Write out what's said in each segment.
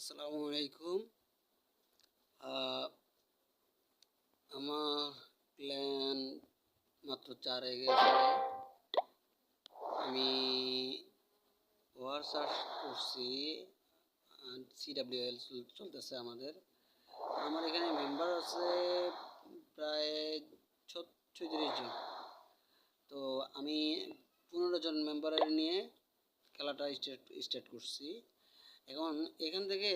আসসালামু আলাইকুম। আমার প্ল্যান মাত্র 4 গেছে। আমি ওয়ার সার্চ করছি, CWL চলতেছে আমাদের। আমার এখানে মেম্বার আছে প্রায় 36 জন। তো আমি 15 জন মেম্বারের নিয়ে খেলাটা স্টার্ট করছি। এখন এখান থেকে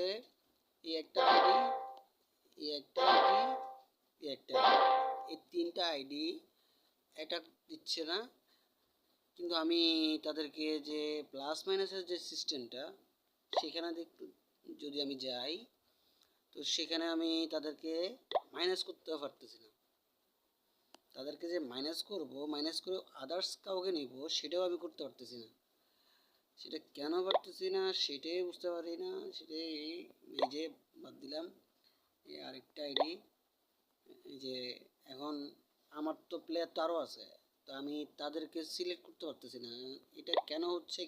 এই একটা আইডি, এই একটা আইডি, এই একটা আইডি, এই তিনটা আইডি এটা দিচ্ছে না। কিন্তু আমি তাদেরকে যে প্লাস মাইনাসের যে সিস্টেমটা, সেখানে যদি আমি যাই, তো সেখানে আমি তাদেরকে মাইনাস করতে পারতেছি না। তাদেরকে যে মাইনাস করব, মাইনাস করে আদার্স কাউকে নিব, সেটাও আমি করতে পারতেছি না। সেটা কেন পারতেছি না সেটাই বুঝতে পারি না। সেটাই এই যে বাদ দিলাম, এই আরেকটা আইডি, এই যে এখন আমার তো প্লেয়ার তো আরও আছে, তো আমি তাদেরকে সিলেক্ট করতে পারতেছি না। এটা কেন হচ্ছে,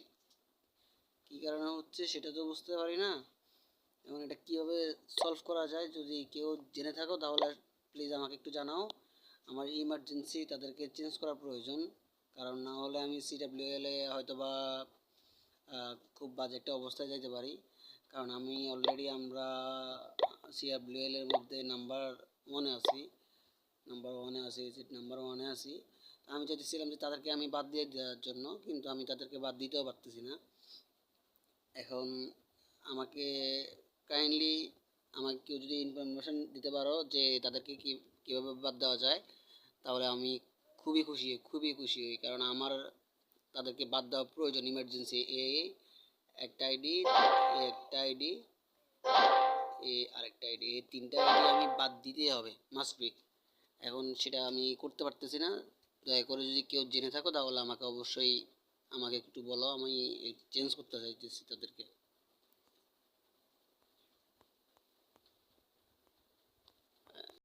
কী কারণে হচ্ছে সেটা তো বুঝতে পারি না। এখন এটা কীভাবে সলভ করা যায়, যদি কেউ জেনে থাকো তাহলে প্লিজ আমাকে একটু জানাও। আমার ইমার্জেন্সি তাদেরকে চেঞ্জ করা প্রয়োজন, কারণ না হলে আমি CWL এ হয়তো বা খুব বাজে একটা অবস্থায় যাইতে পারি। কারণ আমি অলরেডি আমরা CWL এর মধ্যে নাম্বার 1-এ আছি, সিট নাম্বার 1-এ আছি। আমি চাইতেছিলাম যে তাদেরকে আমি বাদ দিয়ে দেওয়ার জন্য, কিন্তু আমি তাদেরকে বাদ দিতেও পারতেছি না। এখন আমাকে কাইন্ডলি আমাকে কেউ যদি ইনফরমেশন দিতে পারো যে তাদেরকে কীভাবে বাদ দেওয়া যায়, তাহলে আমি খুবই খুশি হই। কারণ আমার তাদেরকে বাদ দেওয়া প্রয়োজন ইমার্জেন্সি। একটা আইডি, একটা আইডি, আরেকটা আইডি, এই তিনটা আইডি আমি বাদ দিতেই হবে, মাস্ট বি। এখন সেটা আমি করতে পারতেছি না। দয়া করে যদি কেউ জেনে থাকো তাহলে আমাকে অবশ্যই একটু বলো, আমি চেঞ্জ করতে চাইতেছি তাদেরকে।